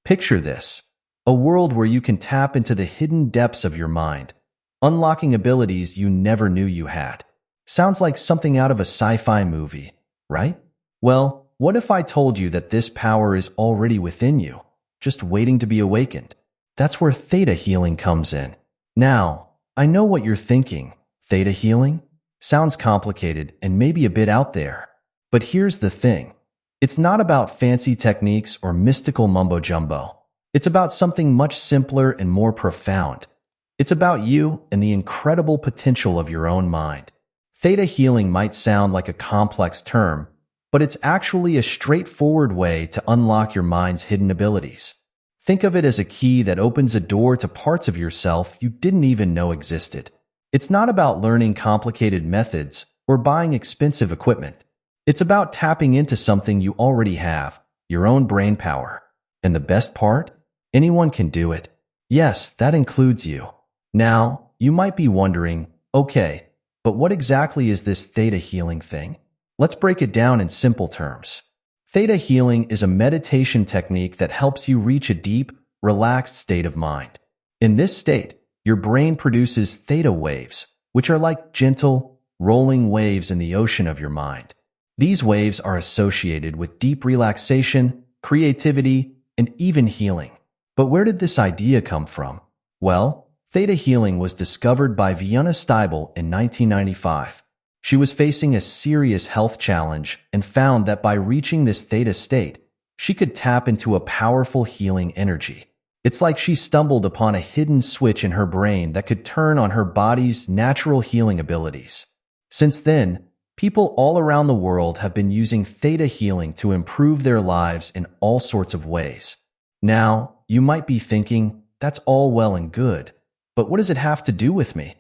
Picture this, a world where you can tap into the hidden depths of your mind, unlocking abilities you never knew you had. Sounds like something out of a sci-fi movie, right? Well, what if I told you that this power is already within you, just waiting to be awakened? That's where Theta Healing comes in. Now, I know what you're thinking. Theta Healing? Sounds complicated and maybe a bit out there. But here's the thing. It's not about fancy techniques or mystical mumbo-jumbo. It's about something much simpler and more profound. It's about you and the incredible potential of your own mind. Theta Healing might sound like a complex term, but it's actually a straightforward way to unlock your mind's hidden abilities. Think of it as a key that opens a door to parts of yourself you didn't even know existed. It's not about learning complicated methods or buying expensive equipment. It's about tapping into something you already have, your own brain power. And the best part? Anyone can do it. Yes, that includes you. Now, you might be wondering, okay, but what exactly is this Theta Healing thing? Let's break it down in simple terms. Theta Healing is a meditation technique that helps you reach a deep, relaxed state of mind. In this state, your brain produces theta waves, which are like gentle, rolling waves in the ocean of your mind. These waves are associated with deep relaxation, creativity, and even healing. But where did this idea come from? Well, Theta Healing was discovered by Vienna Steibel in 1995. She was facing a serious health challenge and found that by reaching this theta state, she could tap into a powerful healing energy. It's like she stumbled upon a hidden switch in her brain that could turn on her body's natural healing abilities. Since then, people all around the world have been using Theta Healing to improve their lives in all sorts of ways. Now, you might be thinking, that's all well and good, but what does it have to do with me?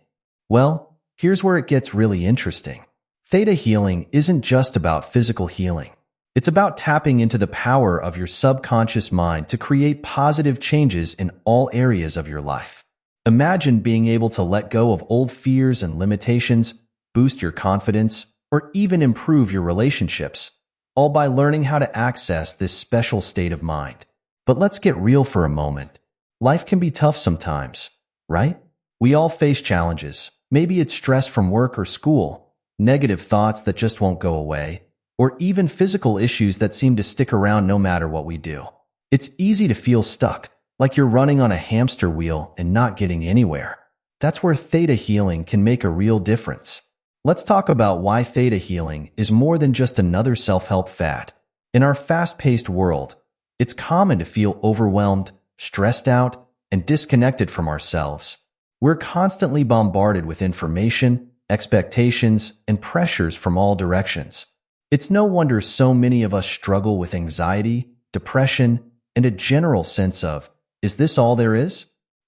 Well, here's where it gets really interesting. Theta Healing isn't just about physical healing. It's about tapping into the power of your subconscious mind to create positive changes in all areas of your life. Imagine being able to let go of old fears and limitations, boost your confidence, or even improve your relationships, all by learning how to access this special state of mind. But let's get real for a moment. Life can be tough sometimes, right? We all face challenges. Maybe it's stress from work or school, negative thoughts that just won't go away, or even physical issues that seem to stick around no matter what we do. It's easy to feel stuck, like you're running on a hamster wheel and not getting anywhere. That's where Theta Healing can make a real difference. Let's talk about why Theta Healing is more than just another self-help fad. In our fast-paced world, it's common to feel overwhelmed, stressed out, and disconnected from ourselves. We're constantly bombarded with information, expectations, and pressures from all directions. It's no wonder so many of us struggle with anxiety, depression, and a general sense of, is this all there is?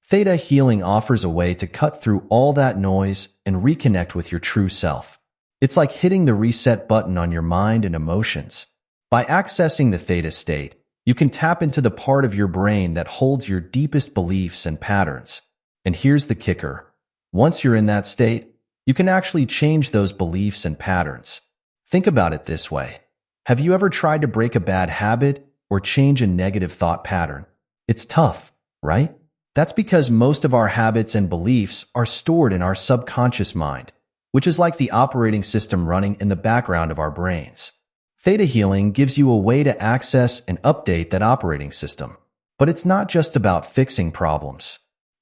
Theta Healing offers a way to cut through all that noise and reconnect with your true self. It's like hitting the reset button on your mind and emotions. By accessing the theta state, you can tap into the part of your brain that holds your deepest beliefs and patterns. And here's the kicker. Once you're in that state, you can actually change those beliefs and patterns. Think about it this way. Have you ever tried to break a bad habit or change a negative thought pattern? It's tough, right? That's because most of our habits and beliefs are stored in our subconscious mind, which is like the operating system running in the background of our brains. Theta Healing gives you a way to access and update that operating system. But it's not just about fixing problems.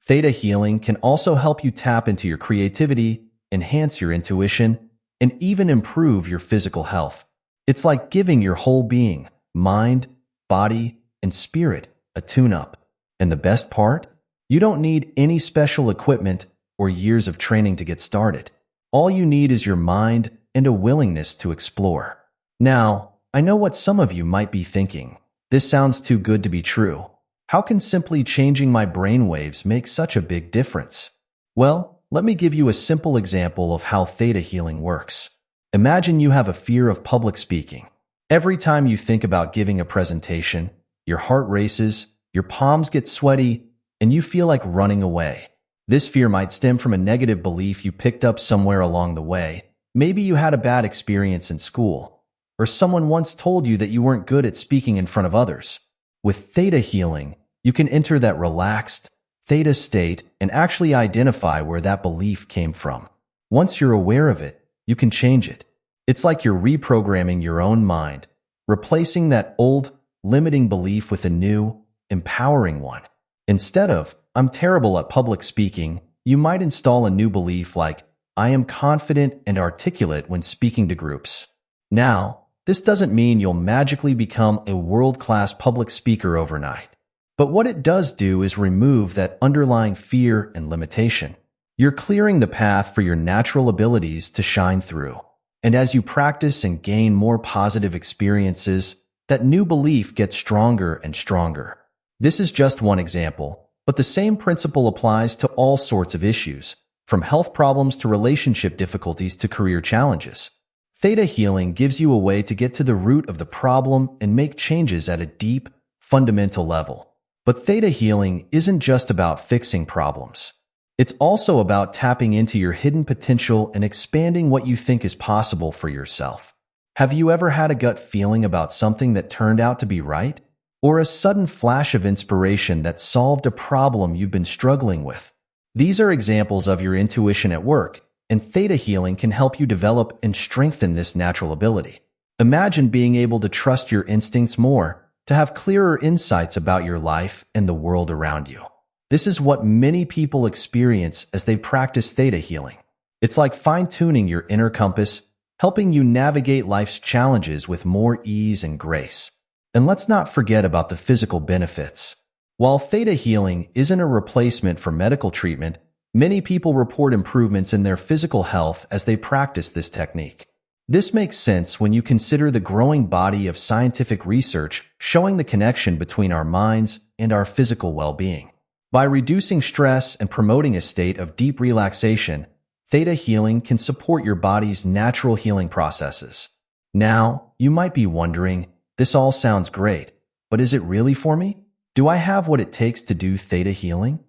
Theta Healing can also help you tap into your creativity, enhance your intuition, and even improve your physical health. It's like giving your whole being, mind, body, and spirit a tune-up. And the best part? You don't need any special equipment or years of training to get started. All you need is your mind and a willingness to explore. Now, I know what some of you might be thinking. This sounds too good to be true. How can simply changing my brainwaves make such a big difference? Well, let me give you a simple example of how Theta Healing works. Imagine you have a fear of public speaking. Every time you think about giving a presentation, your heart races, your palms get sweaty, and you feel like running away. This fear might stem from a negative belief you picked up somewhere along the way. Maybe you had a bad experience in school, or someone once told you that you weren't good at speaking in front of others. With Theta Healing, You can enter that relaxed, theta state and actually identify where that belief came from. Once you're aware of it, you can change it. It's like you're reprogramming your own mind, replacing that old, limiting belief with a new, empowering one. Instead of, I'm terrible at public speaking, you might install a new belief like, I am confident and articulate when speaking to groups. Now, this doesn't mean you'll magically become a world-class public speaker overnight. But what it does do is remove that underlying fear and limitation. You're clearing the path for your natural abilities to shine through. And as you practice and gain more positive experiences, that new belief gets stronger and stronger. This is just one example, but the same principle applies to all sorts of issues, from health problems to relationship difficulties to career challenges. Theta healing gives you a way to get to the root of the problem and make changes at a deep, fundamental level. But theta healing isn't just about fixing problems. It's also about tapping into your hidden potential and expanding what you think is possible for yourself. Have you ever had a gut feeling about something that turned out to be right? Or a sudden flash of inspiration that solved a problem you've been struggling with? These are examples of your intuition at work, and theta healing can help you develop and strengthen this natural ability. Imagine being able to trust your instincts more, to have clearer insights about your life and the world around you. This is what many people experience as they practice theta healing. It's like fine-tuning your inner compass, helping you navigate life's challenges with more ease and grace. And let's not forget about the physical benefits. While theta healing isn't a replacement for medical treatment, many people report improvements in their physical health as they practice this technique. This makes sense when you consider the growing body of scientific research showing the connection between our minds and our physical well-being. By reducing stress and promoting a state of deep relaxation, theta healing can support your body's natural healing processes. Now, you might be wondering, this all sounds great, but is it really for me? Do I have what it takes to do theta healing?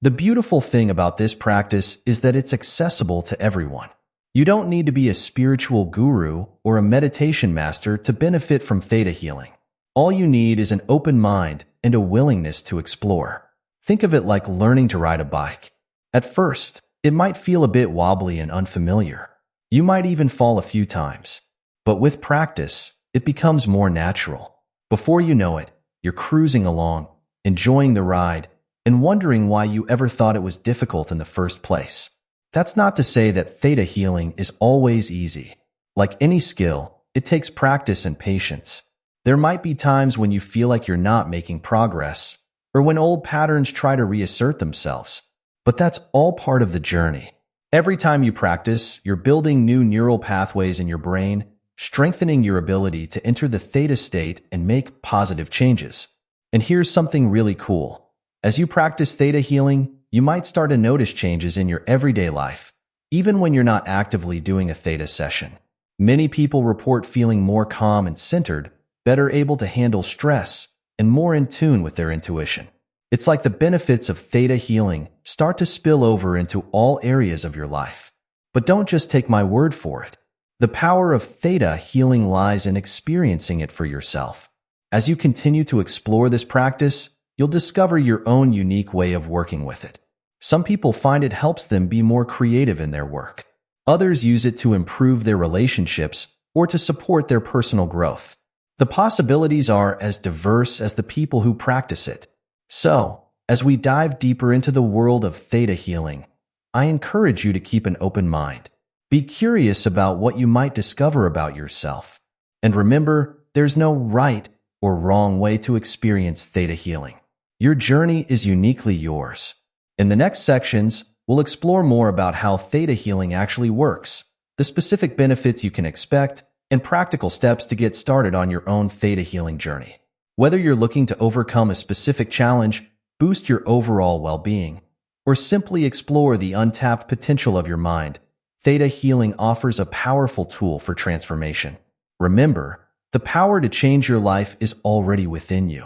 The beautiful thing about this practice is that it's accessible to everyone. You don't need to be a spiritual guru or a meditation master to benefit from theta healing. All you need is an open mind and a willingness to explore. Think of it like learning to ride a bike. At first, it might feel a bit wobbly and unfamiliar. You might even fall a few times. But with practice, it becomes more natural. Before you know it, you're cruising along, enjoying the ride, and wondering why you ever thought it was difficult in the first place. That's not to say that theta healing is always easy. Like any skill, it takes practice and patience. There might be times when you feel like you're not making progress, or when old patterns try to reassert themselves. But that's all part of the journey. Every time you practice, you're building new neural pathways in your brain, strengthening your ability to enter the theta state and make positive changes. And here's something really cool. As you practice theta healing, you might start to notice changes in your everyday life, even when you're not actively doing a theta session. Many people report feeling more calm and centered, better able to handle stress, and more in tune with their intuition. It's like the benefits of theta healing start to spill over into all areas of your life. But don't just take my word for it. The power of theta healing lies in experiencing it for yourself. As you continue to explore this practice, you'll discover your own unique way of working with it. Some people find it helps them be more creative in their work. Others use it to improve their relationships or to support their personal growth. The possibilities are as diverse as the people who practice it. So, as we dive deeper into the world of theta healing, I encourage you to keep an open mind. Be curious about what you might discover about yourself. And remember, there's no right or wrong way to experience theta healing. Your journey is uniquely yours. In the next sections, we'll explore more about how theta healing actually works, the specific benefits you can expect, and practical steps to get started on your own theta healing journey. Whether you're looking to overcome a specific challenge, boost your overall well-being, or simply explore the untapped potential of your mind, theta healing offers a powerful tool for transformation. Remember, the power to change your life is already within you.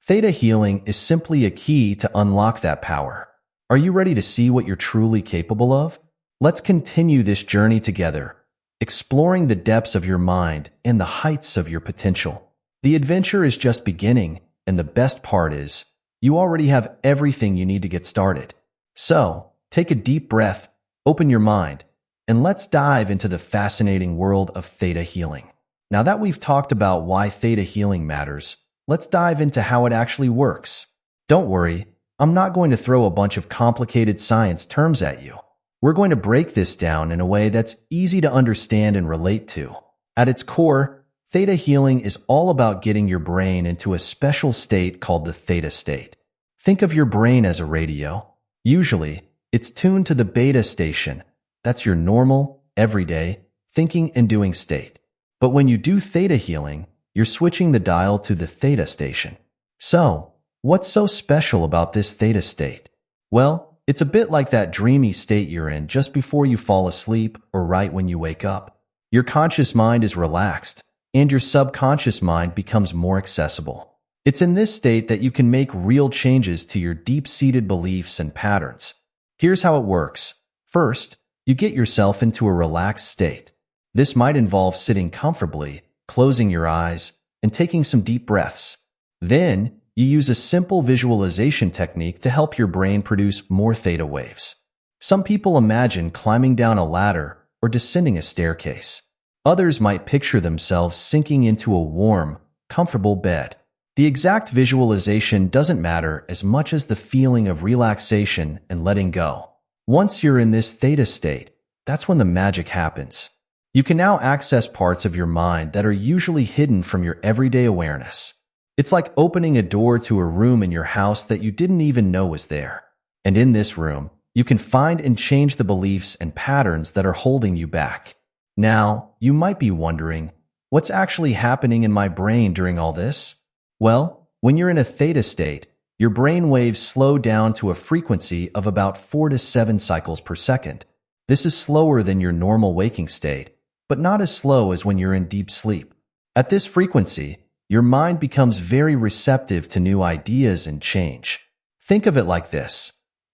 Theta healing is simply a key to unlock that power. Are you ready to see what you're truly capable of? Let's continue this journey together, exploring the depths of your mind and the heights of your potential. The adventure is just beginning, and the best part is, you already have everything you need to get started. So, take a deep breath, open your mind, and let's dive into the fascinating world of theta healing. Now that we've talked about why theta healing matters, let's dive into how it actually works. Don't worry, I'm not going to throw a bunch of complicated science terms at you. We're going to break this down in a way that's easy to understand and relate to. At its core, theta healing is all about getting your brain into a special state called the theta state. Think of your brain as a radio. Usually, it's tuned to the beta station. That's your normal, everyday, thinking and doing state. But when you do theta healing, you're switching the dial to the theta station. So, what's so special about this theta state? Well, it's a bit like that dreamy state you're in just before you fall asleep or right when you wake up. Your conscious mind is relaxed, and your subconscious mind becomes more accessible. It's in this state that you can make real changes to your deep-seated beliefs and patterns. Here's how it works. First, you get yourself into a relaxed state. This might involve sitting comfortably, closing your eyes, and taking some deep breaths. Then, you use a simple visualization technique to help your brain produce more theta waves. Some people imagine climbing down a ladder or descending a staircase. Others might picture themselves sinking into a warm, comfortable bed. The exact visualization doesn't matter as much as the feeling of relaxation and letting go. Once you're in this theta state, that's when the magic happens. You can now access parts of your mind that are usually hidden from your everyday awareness. It's like opening a door to a room in your house that you didn't even know was there. And in this room, you can find and change the beliefs and patterns that are holding you back. Now, you might be wondering, what's actually happening in my brain during all this? Well, when you're in a theta state, your brain waves slow down to a frequency of about 4 to 7 cycles per second. This is slower than your normal waking state, but not as slow as when you're in deep sleep. At this frequency, your mind becomes very receptive to new ideas and change. Think of it like this.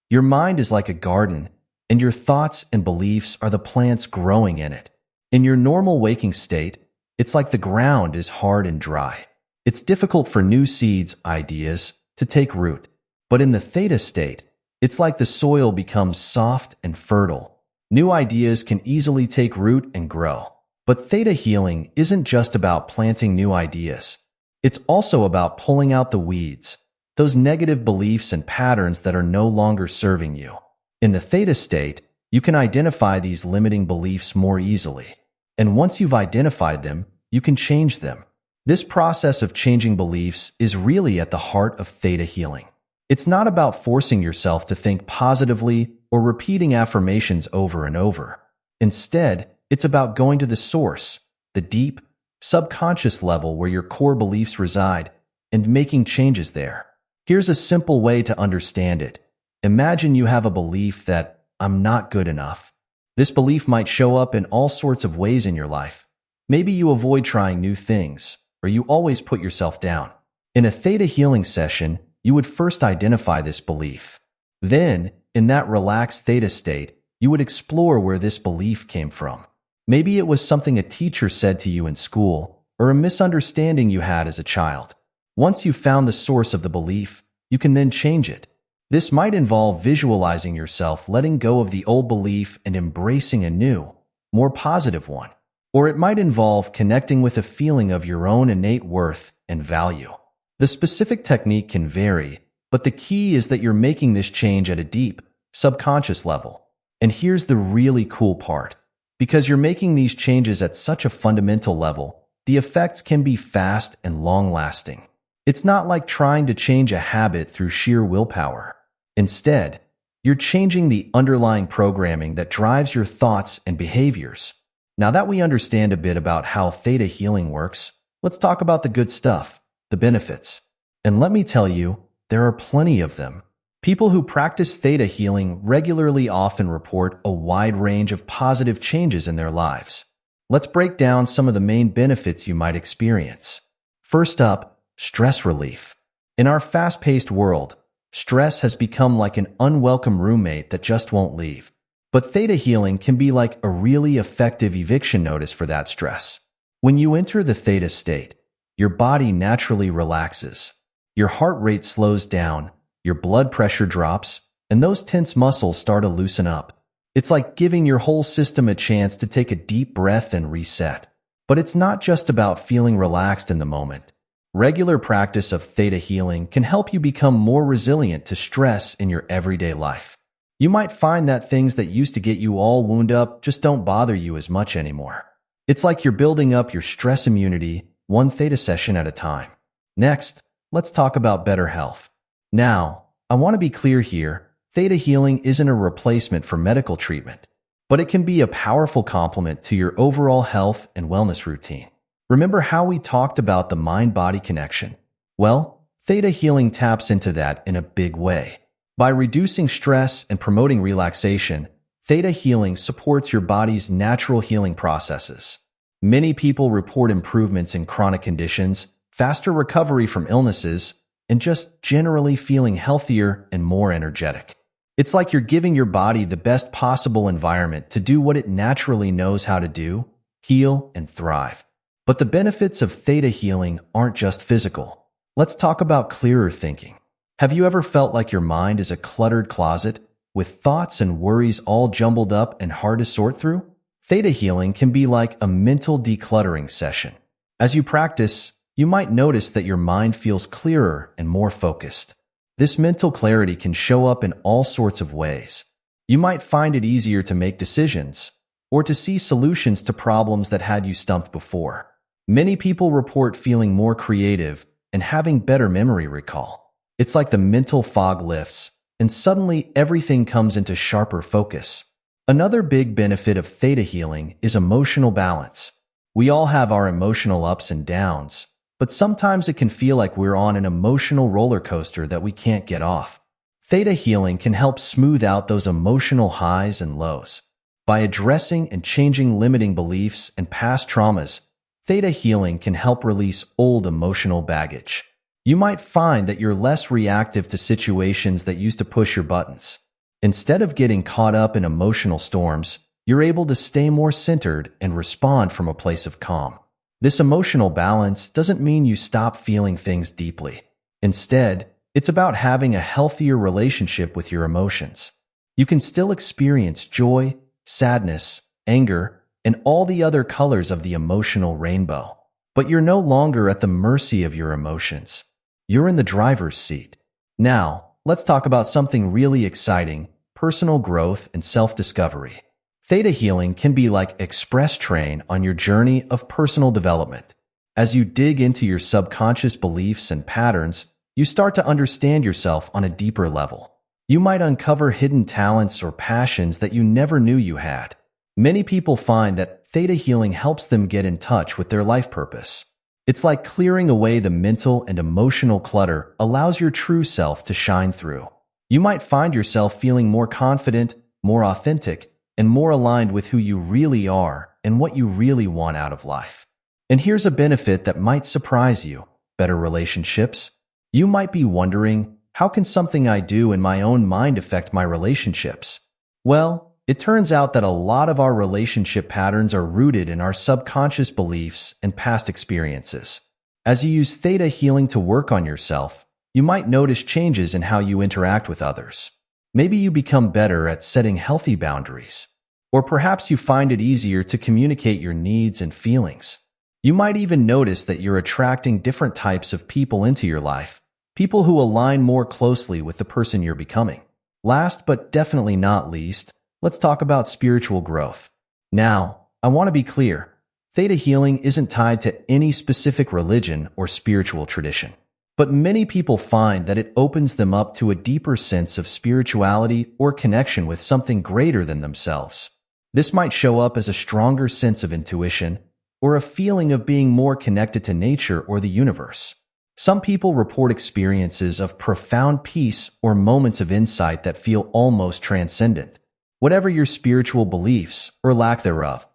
Your mind is like a garden, and your thoughts and beliefs are the plants growing in it. In your normal waking state, it's like the ground is hard and dry. It's difficult for new seeds, ideas, to take root. But in the theta state, it's like the soil becomes soft and fertile. New ideas can easily take root and grow. But theta healing isn't just about planting new ideas. It's also about pulling out the weeds, those negative beliefs and patterns that are no longer serving you. In the theta state, you can identify these limiting beliefs more easily. And once you've identified them, you can change them. This process of changing beliefs is really at the heart of theta healing. It's not about forcing yourself to think positively or repeating affirmations over and over. Instead, it's about going to the source, the deep, subconscious level where your core beliefs reside, and making changes there. Here's a simple way to understand it. Imagine you have a belief that I'm not good enough. This belief might show up in all sorts of ways in your life. Maybe you avoid trying new things, or you always put yourself down. In a theta healing session, you would first identify this belief. Then, in that relaxed theta state, you would explore where this belief came from. Maybe it was something a teacher said to you in school, or a misunderstanding you had as a child. Once you've found the source of the belief, you can then change it. This might involve visualizing yourself letting go of the old belief and embracing a new, more positive one. Or it might involve connecting with a feeling of your own innate worth and value. The specific technique can vary, but the key is that you're making this change at a deep, subconscious level. And here's the really cool part. Because you're making these changes at such a fundamental level, the effects can be fast and long-lasting. It's not like trying to change a habit through sheer willpower. Instead, you're changing the underlying programming that drives your thoughts and behaviors. Now that we understand a bit about how theta healing works, let's talk about the good stuff, the benefits. And let me tell you, there are plenty of them. People who practice theta healing regularly often report a wide range of positive changes in their lives. Let's break down some of the main benefits you might experience. First up, stress relief. In our fast-paced world, stress has become like an unwelcome roommate that just won't leave. But theta healing can be like a really effective eviction notice for that stress. When you enter the theta state, your body naturally relaxes. Your heart rate slows down, your blood pressure drops, and those tense muscles start to loosen up. It's like giving your whole system a chance to take a deep breath and reset. But it's not just about feeling relaxed in the moment. Regular practice of theta healing can help you become more resilient to stress in your everyday life. You might find that things that used to get you all wound up just don't bother you as much anymore. It's like you're building up your stress immunity one theta session at a time. Next, let's talk about better health. Now, I want to be clear here, theta healing isn't a replacement for medical treatment, but it can be a powerful complement to your overall health and wellness routine. Remember how we talked about the mind-body connection? Well, theta healing taps into that in a big way. By reducing stress and promoting relaxation, theta healing supports your body's natural healing processes. Many people report improvements in chronic conditions, faster recovery from illnesses, and just generally feeling healthier and more energetic. It's like you're giving your body the best possible environment to do what it naturally knows how to do, heal, and thrive. But the benefits of theta healing aren't just physical. Let's talk about clearer thinking. Have you ever felt like your mind is a cluttered closet, with thoughts and worries all jumbled up and hard to sort through? Theta healing can be like a mental decluttering session. As you practice, you might notice that your mind feels clearer and more focused. This mental clarity can show up in all sorts of ways. You might find it easier to make decisions, or to see solutions to problems that had you stumped before. Many people report feeling more creative and having better memory recall. It's like the mental fog lifts, and suddenly everything comes into sharper focus. Another big benefit of theta healing is emotional balance. We all have our emotional ups and downs, but sometimes it can feel like we're on an emotional roller coaster that we can't get off. Theta healing can help smooth out those emotional highs and lows. By addressing and changing limiting beliefs and past traumas, theta healing can help release old emotional baggage. You might find that you're less reactive to situations that used to push your buttons. Instead of getting caught up in emotional storms, you're able to stay more centered and respond from a place of calm. This emotional balance doesn't mean you stop feeling things deeply. Instead, it's about having a healthier relationship with your emotions. You can still experience joy, sadness, anger, and all the other colors of the emotional rainbow. But you're no longer at the mercy of your emotions. You're in the driver's seat. Now, let's talk about something really exciting: personal growth and self-discovery. Theta healing can be like express train on your journey of personal development. As you dig into your subconscious beliefs and patterns, you start to understand yourself on a deeper level. You might uncover hidden talents or passions that you never knew you had. Many people find that theta healing helps them get in touch with their life purpose. It's like clearing away the mental and emotional clutter allows your true self to shine through. You might find yourself feeling more confident, more authentic, and more aligned with who you really are and what you really want out of life. And here's a benefit that might surprise you: better relationships. You might be wondering, how can something I do in my own mind affect my relationships? Well, it turns out that a lot of our relationship patterns are rooted in our subconscious beliefs and past experiences. As you use theta healing to work on yourself, you might notice changes in how you interact with others. Maybe you become better at setting healthy boundaries, or perhaps you find it easier to communicate your needs and feelings. You might even notice that you're attracting different types of people into your life, people who align more closely with the person you're becoming. Last but definitely not least, let's talk about spiritual growth. Now, I want to be clear. Theta healing isn't tied to any specific religion or spiritual tradition, but many people find that it opens them up to a deeper sense of spirituality or connection with something greater than themselves. This might show up as a stronger sense of intuition or a feeling of being more connected to nature or the universe. Some people report experiences of profound peace or moments of insight that feel almost transcendent. Whatever your spiritual beliefs or lack thereof,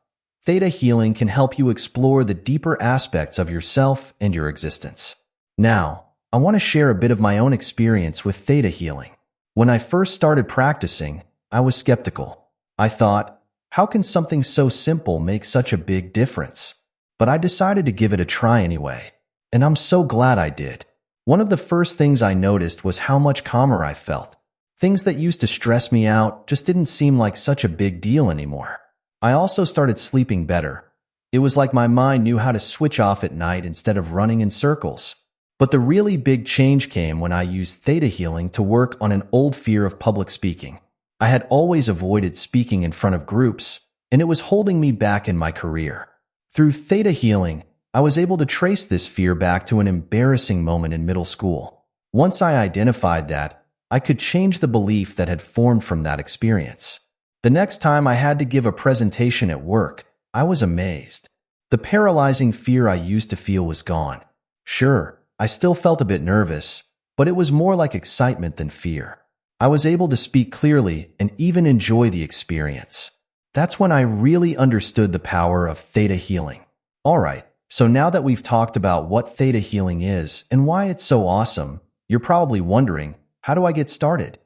theta healing can help you explore the deeper aspects of yourself and your existence. Now, I want to share a bit of my own experience with theta healing. When I first started practicing, I was skeptical. I thought, how can something so simple make such a big difference? But I decided to give it a try anyway, and I'm so glad I did. One of the first things I noticed was how much calmer I felt. Things that used to stress me out just didn't seem like such a big deal anymore. I also started sleeping better. It was like my mind knew how to switch off at night instead of running in circles. But the really big change came when I used Theta Healing to work on an old fear of public speaking. I had always avoided speaking in front of groups, and it was holding me back in my career. Through Theta Healing, I was able to trace this fear back to an embarrassing moment in middle school. Once I identified that, I could change the belief that had formed from that experience. The next time I had to give a presentation at work, I was amazed. The paralyzing fear I used to feel was gone. Sure, I still felt a bit nervous, but it was more like excitement than fear. I was able to speak clearly and even enjoy the experience. That's when I really understood the power of Theta Healing. All right, so now that we've talked about what Theta Healing is and why it's so awesome, you're probably wondering, how do I get started?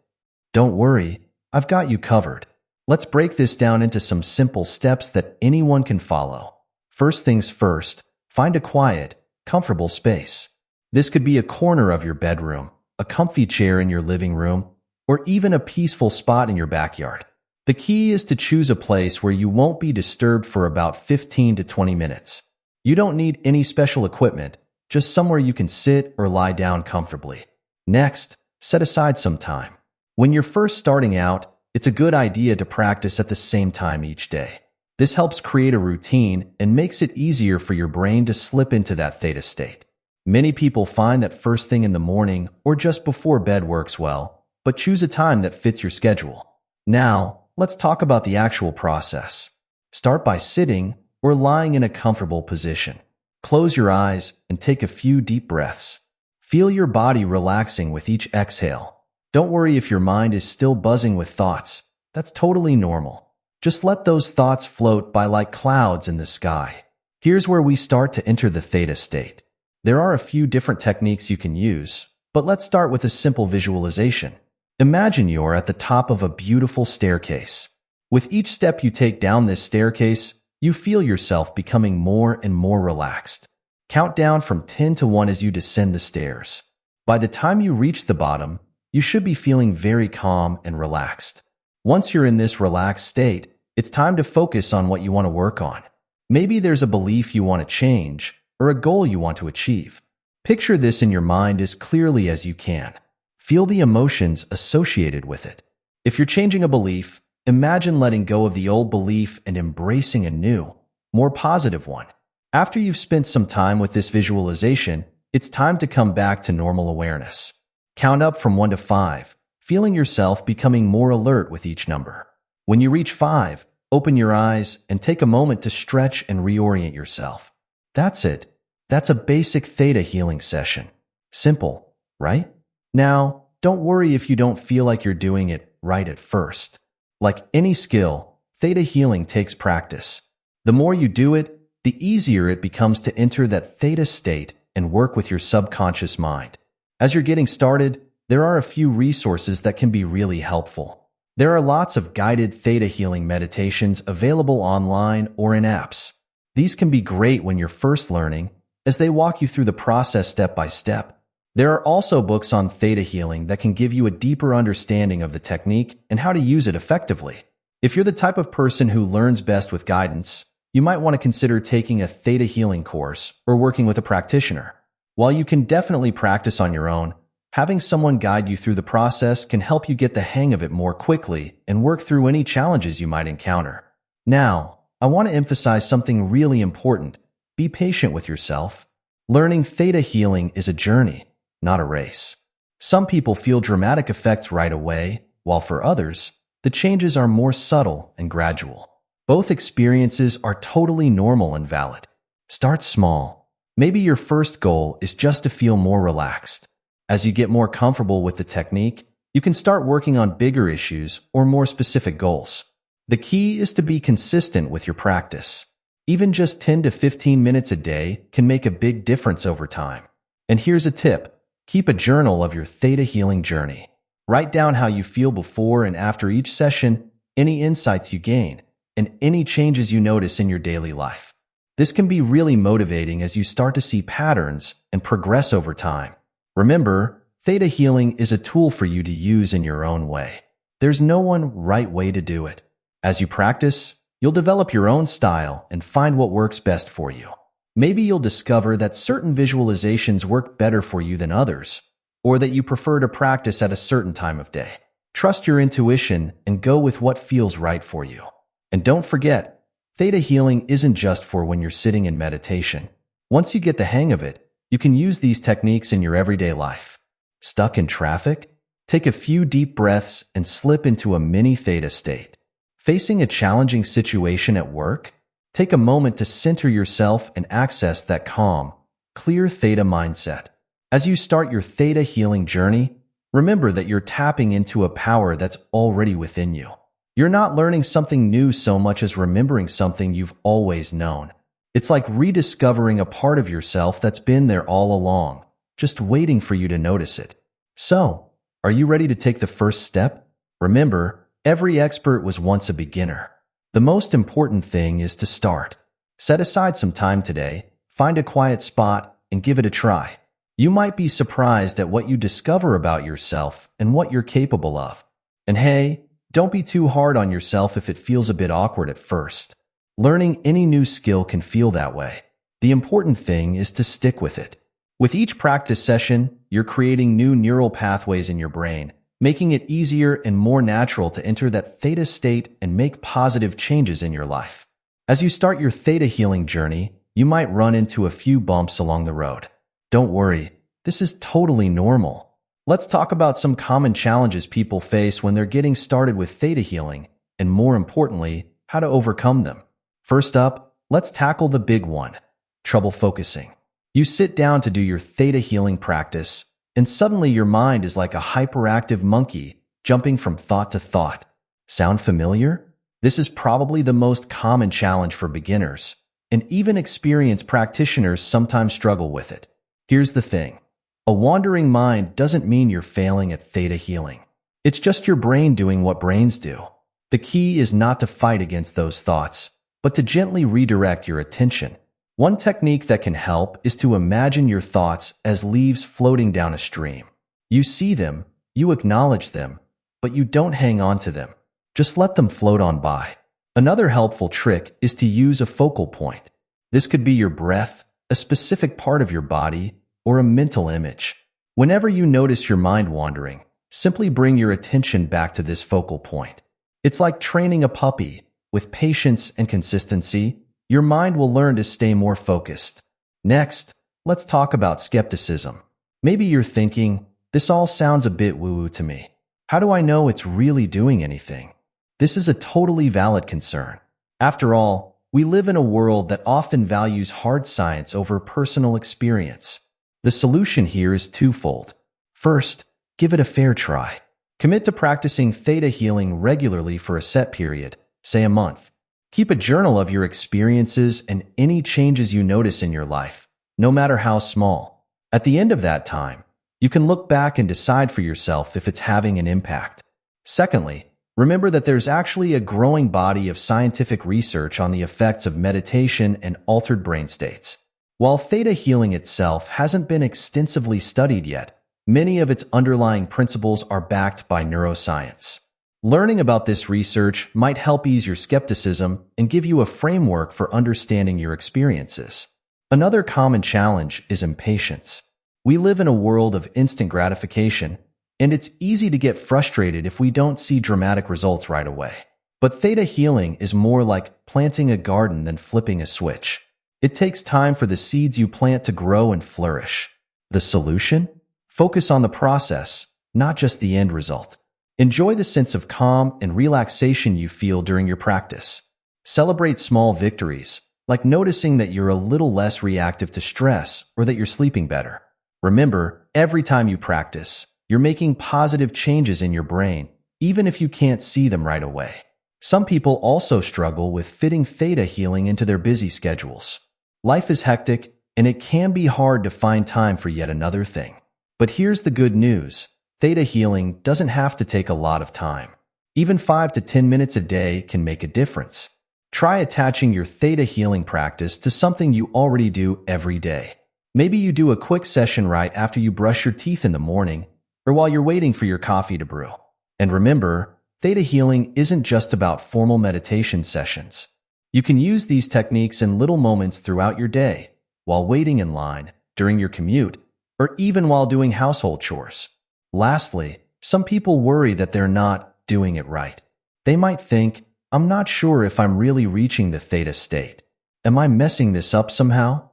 Don't worry, I've got you covered. Let's break this down into some simple steps that anyone can follow. First things first, find a quiet, comfortable space. This could be a corner of your bedroom, a comfy chair in your living room, or even a peaceful spot in your backyard. The key is to choose a place where you won't be disturbed for about 15 to 20 minutes. You don't need any special equipment, just somewhere you can sit or lie down comfortably. Next, set aside some time. When you're first starting out, it's a good idea to practice at the same time each day. This helps create a routine and makes it easier for your brain to slip into that theta state. Many people find that first thing in the morning or just before bed works well, but choose a time that fits your schedule. Now, let's talk about the actual process. Start by sitting or lying in a comfortable position. Close your eyes and take a few deep breaths. Feel your body relaxing with each exhale. Don't worry if your mind is still buzzing with thoughts. That's totally normal. Just let those thoughts float by like clouds in the sky. Here's where we start to enter the theta state. There are a few different techniques you can use, but let's start with a simple visualization. Imagine you're at the top of a beautiful staircase. With each step you take down this staircase, you feel yourself becoming more and more relaxed. Count down from 10 to 1 as you descend the stairs. By the time you reach the bottom, you should be feeling very calm and relaxed. Once you're in this relaxed state, it's time to focus on what you want to work on. Maybe there's a belief you want to change or a goal you want to achieve. Picture this in your mind as clearly as you can. Feel the emotions associated with it. If you're changing a belief, imagine letting go of the old belief and embracing a new, more positive one. After you've spent some time with this visualization, it's time to come back to normal awareness. Count up from 1 to 5, feeling yourself becoming more alert with each number. When you reach 5, open your eyes and take a moment to stretch and reorient yourself. That's it. That's a basic theta healing session. Simple, right? Now, don't worry if you don't feel like you're doing it right at first. Like any skill, theta healing takes practice. The more you do it, the easier it becomes to enter that theta state and work with your subconscious mind. As you're getting started, there are a few resources that can be really helpful. There are lots of guided theta healing meditations available online or in apps. These can be great when you're first learning, as they walk you through the process step by step. There are also books on theta healing that can give you a deeper understanding of the technique and how to use it effectively. If you're the type of person who learns best with guidance, you might want to consider taking a theta healing course or working with a practitioner. While you can definitely practice on your own, having someone guide you through the process can help you get the hang of it more quickly and work through any challenges you might encounter. Now, I want to emphasize something really important. Be patient with yourself. Learning theta healing is a journey, not a race. Some people feel dramatic effects right away, while for others, the changes are more subtle and gradual. Both experiences are totally normal and valid. Start small. Maybe your first goal is just to feel more relaxed. As you get more comfortable with the technique, you can start working on bigger issues or more specific goals. The key is to be consistent with your practice. Even just 10 to 15 minutes a day can make a big difference over time. And here's a tip. Keep a journal of your theta healing journey. Write down how you feel before and after each session, any insights you gain, and any changes you notice in your daily life. This can be really motivating as you start to see patterns and progress over time. Remember, Theta Healing is a tool for you to use in your own way. There's no one right way to do it. As you practice, you'll develop your own style and find what works best for you. Maybe you'll discover that certain visualizations work better for you than others, or that you prefer to practice at a certain time of day. Trust your intuition and go with what feels right for you. And don't forget, Theta Healing isn't just for when you're sitting in meditation. Once you get the hang of it, you can use these techniques in your everyday life. Stuck in traffic? Take a few deep breaths and slip into a mini theta state. Facing a challenging situation at work? Take a moment to center yourself and access that calm, clear theta mindset. As you start your theta healing journey, remember that you're tapping into a power that's already within you. You're not learning something new so much as remembering something you've always known. It's like rediscovering a part of yourself that's been there all along, just waiting for you to notice it. So, are you ready to take the first step? Remember, every expert was once a beginner. The most important thing is to start. Set aside some time today, find a quiet spot, and give it a try. You might be surprised at what you discover about yourself and what you're capable of. And hey, don't be too hard on yourself if it feels a bit awkward at first. Learning any new skill can feel that way. The important thing is to stick with it. With each practice session, you're creating new neural pathways in your brain, making it easier and more natural to enter that theta state and make positive changes in your life. As you start your theta healing journey, you might run into a few bumps along the road. Don't worry, this is totally normal. Let's talk about some common challenges people face when they're getting started with theta healing, and more importantly, how to overcome them. First up, let's tackle the big one: trouble focusing. You sit down to do your theta healing practice, and suddenly your mind is like a hyperactive monkey, jumping from thought to thought. Sound familiar? This is probably the most common challenge for beginners, and even experienced practitioners sometimes struggle with it. Here's the thing. A wandering mind doesn't mean you're failing at theta healing. It's just your brain doing what brains do. The key is not to fight against those thoughts, but to gently redirect your attention. One technique that can help is to imagine your thoughts as leaves floating down a stream. You see them, you acknowledge them, but you don't hang on to them. Just let them float on by. Another helpful trick is to use a focal point. This could be your breath, a specific part of your body, or a mental image. Whenever you notice your mind wandering, simply bring your attention back to this focal point. It's like training a puppy. With patience and consistency, your mind will learn to stay more focused. Next, let's talk about skepticism. Maybe you're thinking, this all sounds a bit woo-woo to me. How do I know it's really doing anything? This is a totally valid concern. After all, we live in a world that often values hard science over personal experience. The solution here is twofold. First, give it a fair try. Commit to practicing theta healing regularly for a set period, say a month. Keep a journal of your experiences and any changes you notice in your life, no matter how small. At the end of that time, you can look back and decide for yourself if it's having an impact. Secondly, remember that there's actually a growing body of scientific research on the effects of meditation and altered brain states. While theta healing itself hasn't been extensively studied yet, many of its underlying principles are backed by neuroscience. Learning about this research might help ease your skepticism and give you a framework for understanding your experiences. Another common challenge is impatience. We live in a world of instant gratification, and it's easy to get frustrated if we don't see dramatic results right away. But theta healing is more like planting a garden than flipping a switch. It takes time for the seeds you plant to grow and flourish. The solution? Focus on the process, not just the end result. Enjoy the sense of calm and relaxation you feel during your practice. Celebrate small victories, like noticing that you're a little less reactive to stress or that you're sleeping better. Remember, every time you practice, you're making positive changes in your brain, even if you can't see them right away. Some people also struggle with fitting theta healing into their busy schedules. Life is hectic, and it can be hard to find time for yet another thing. But here's the good news. Theta healing doesn't have to take a lot of time. Even 5 to 10 minutes a day can make a difference. Try attaching your theta healing practice to something you already do every day. Maybe you do a quick session right after you brush your teeth in the morning or while you're waiting for your coffee to brew. And remember, theta healing isn't just about formal meditation sessions. You can use these techniques in little moments throughout your day, while waiting in line, during your commute, or even while doing household chores. Lastly, some people worry that they're not doing it right. They might think, I'm not sure if I'm really reaching the theta state. Am I messing this up somehow?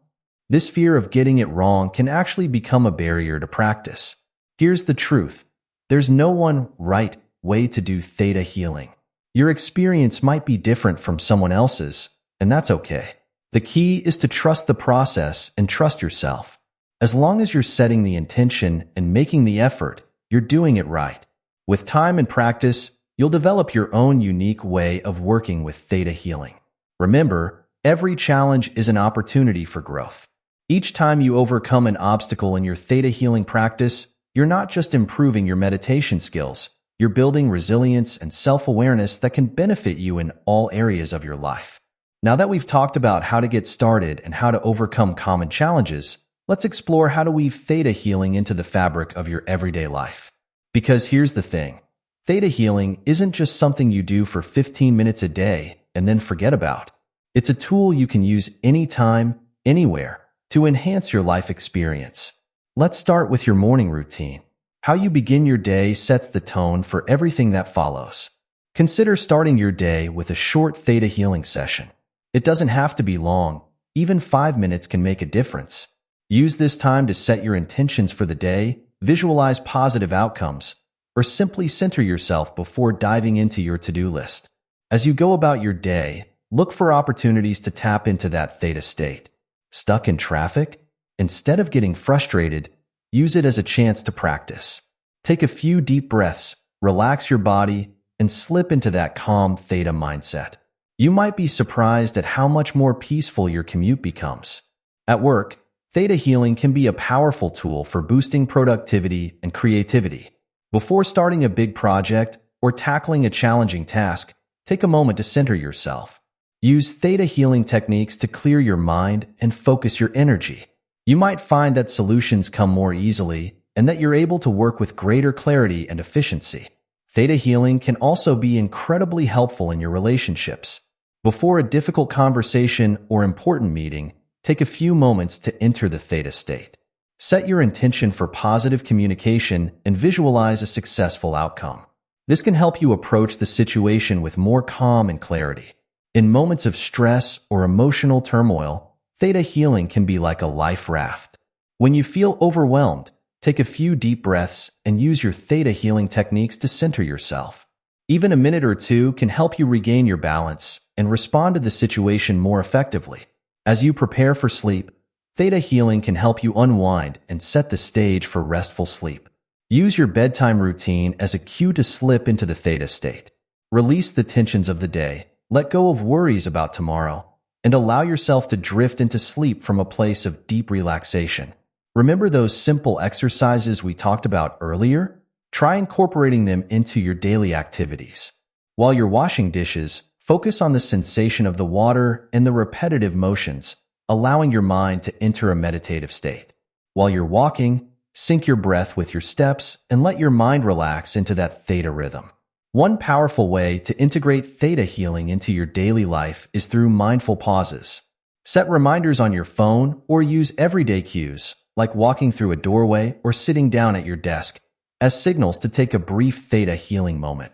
This fear of getting it wrong can actually become a barrier to practice. Here's the truth. There's no one right way to do theta healing. Your experience might be different from someone else's, and that's okay. The key is to trust the process and trust yourself. As long as you're setting the intention and making the effort, you're doing it right. With time and practice, you'll develop your own unique way of working with theta healing. Remember, every challenge is an opportunity for growth. Each time you overcome an obstacle in your theta healing practice, you're not just improving your meditation skills, you're building resilience and self-awareness that can benefit you in all areas of your life. Now that we've talked about how to get started and how to overcome common challenges, let's explore how to weave theta healing into the fabric of your everyday life. Because here's the thing. Theta healing isn't just something you do for 15 minutes a day and then forget about. It's a tool you can use anytime, anywhere, to enhance your life experience. Let's start with your morning routine. How you begin your day sets the tone for everything that follows. Consider starting your day with a short theta healing session. It doesn't have to be long. Even 5 minutes can make a difference. Use this time to set your intentions for the day, visualize positive outcomes, or simply center yourself before diving into your to-do list. As you go about your day, look for opportunities to tap into that theta state. Stuck in traffic? Instead of getting frustrated, use it as a chance to practice. Take a few deep breaths, relax your body, and slip into that calm theta mindset. You might be surprised at how much more peaceful your commute becomes. At work, theta healing can be a powerful tool for boosting productivity and creativity. Before starting a big project or tackling a challenging task, take a moment to center yourself. Use theta healing techniques to clear your mind and focus your energy. You might find that solutions come more easily and that you're able to work with greater clarity and efficiency. Theta healing can also be incredibly helpful in your relationships. Before a difficult conversation or important meeting, take a few moments to enter the theta state. Set your intention for positive communication and visualize a successful outcome. This can help you approach the situation with more calm and clarity. In moments of stress or emotional turmoil, theta healing can be like a life raft. When you feel overwhelmed, take a few deep breaths and use your theta healing techniques to center yourself. Even a minute or two can help you regain your balance and respond to the situation more effectively. As you prepare for sleep, theta healing can help you unwind and set the stage for restful sleep. Use your bedtime routine as a cue to slip into the theta state. Release the tensions of the day, let go of worries about tomorrow, and allow yourself to drift into sleep from a place of deep relaxation. Remember those simple exercises we talked about earlier? Try incorporating them into your daily activities. While you're washing dishes, focus on the sensation of the water and the repetitive motions, allowing your mind to enter a meditative state. While you're walking, sync your breath with your steps and let your mind relax into that theta rhythm. One powerful way to integrate theta healing into your daily life is through mindful pauses. Set reminders on your phone or use everyday cues, like walking through a doorway or sitting down at your desk, as signals to take a brief theta healing moment.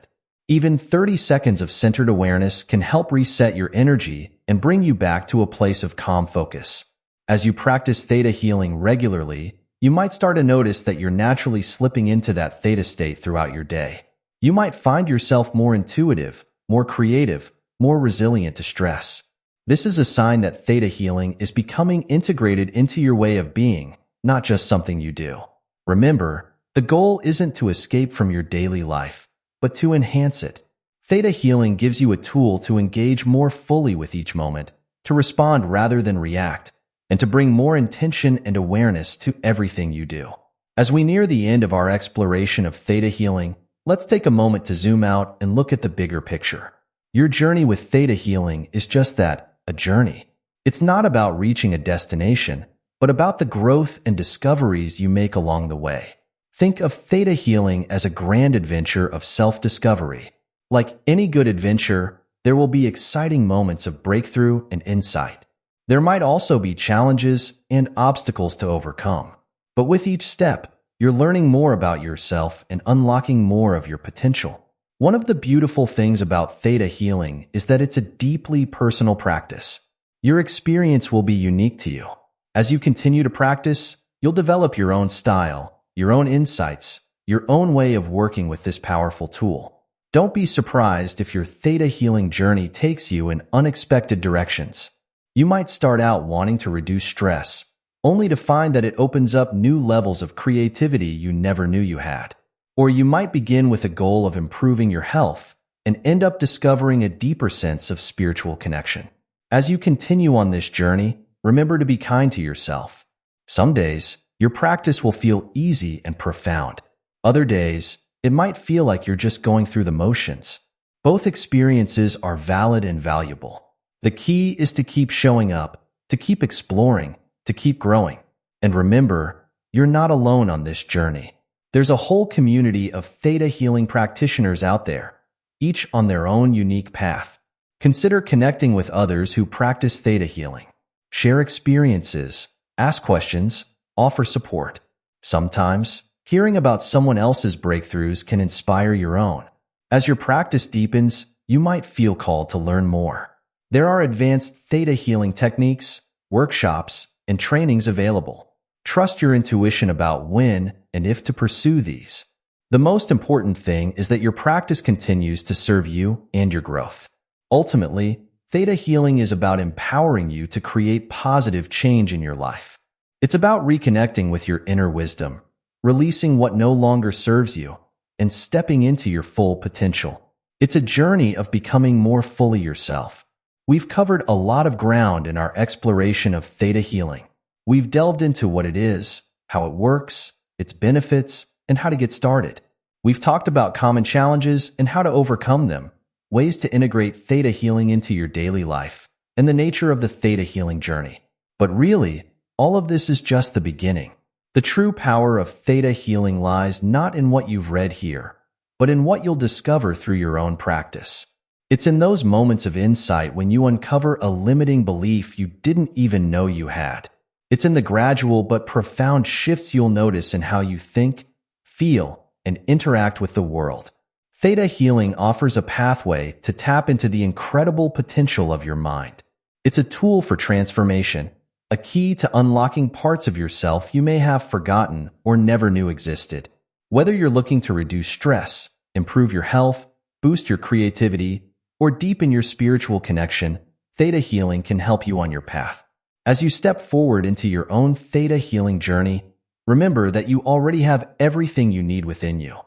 Even 30 seconds of centered awareness can help reset your energy and bring you back to a place of calm focus. As you practice theta healing regularly, you might start to notice that you're naturally slipping into that theta state throughout your day. You might find yourself more intuitive, more creative, more resilient to stress. This is a sign that theta healing is becoming integrated into your way of being, not just something you do. Remember, the goal isn't to escape from your daily life, but to enhance it. Theta healing gives you a tool to engage more fully with each moment, to respond rather than react, and to bring more intention and awareness to everything you do. As we near the end of our exploration of theta healing, let's take a moment to zoom out and look at the bigger picture. Your journey with theta healing is just that, a journey. It's not about reaching a destination, but but about the growth and discoveries you make along the way. Think of Theta Healing as a grand adventure of self-discovery. Like any good adventure, there will be exciting moments of breakthrough and insight. There might also be challenges and obstacles to overcome. But with each step, you're learning more about yourself and unlocking more of your potential. One of the beautiful things about Theta Healing is that it's a deeply personal practice. Your experience will be unique to you. As you continue to practice, you'll develop your own style, your own insights, your own way of working with this powerful tool. Don't be surprised if your Theta Healing journey takes you in unexpected directions. You might start out wanting to reduce stress, only to find that it opens up new levels of creativity you never knew you had. Or you might begin with a goal of improving your health and end up discovering a deeper sense of spiritual connection. As you continue on this journey, remember to be kind to yourself. Some days, your practice will feel easy and profound. Other days, it might feel like you're just going through the motions. Both experiences are valid and valuable. The key is to keep showing up, to keep exploring, to keep growing. And remember, you're not alone on this journey. There's a whole community of Theta Healing practitioners out there, each on their own unique path. Consider connecting with others who practice Theta Healing. Share experiences, ask questions, offer support. Sometimes, hearing about someone else's breakthroughs can inspire your own. As your practice deepens, you might feel called to learn more. There are advanced Theta Healing techniques, workshops, and trainings available. Trust your intuition about when and if to pursue these. The most important thing is that your practice continues to serve you and your growth. Ultimately, Theta Healing is about empowering you to create positive change in your life. It's about reconnecting with your inner wisdom, releasing what no longer serves you, and stepping into your full potential. It's a journey of becoming more fully yourself. We've covered a lot of ground in our exploration of Theta Healing. We've delved into what it is, how it works, its benefits, and how to get started. We've talked about common challenges and how to overcome them, ways to integrate Theta Healing into your daily life, and the nature of the Theta Healing journey. But really, all of this is just the beginning. The true power of Theta Healing lies not in what you've read here, but in what you'll discover through your own practice. It's in those moments of insight when you uncover a limiting belief you didn't even know you had. It's in the gradual but profound shifts you'll notice in how you think, feel, and interact with the world. Theta Healing offers a pathway to tap into the incredible potential of your mind. It's a tool for transformation, a key to unlocking parts of yourself you may have forgotten or never knew existed. Whether you're looking to reduce stress, improve your health, boost your creativity, or deepen your spiritual connection, Theta Healing can help you on your path. As you step forward into your own Theta Healing journey, remember that you already have everything you need within you.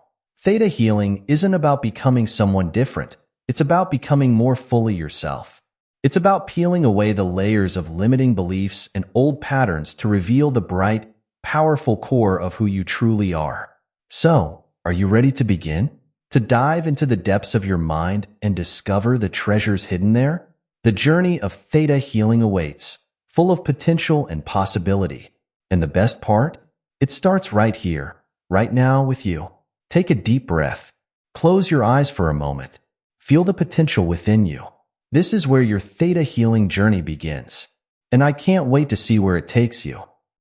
Theta Healing isn't about becoming someone different. It's about becoming more fully yourself. It's about peeling away the layers of limiting beliefs and old patterns to reveal the bright, powerful core of who you truly are. So, are you ready to begin? To dive into the depths of your mind and discover the treasures hidden there? The journey of Theta Healing awaits, full of potential and possibility. And the best part? It starts right here, right now with you. Take a deep breath. Close your eyes for a moment. Feel the potential within you. This is where your Theta Healing journey begins. And I can't wait to see where it takes you.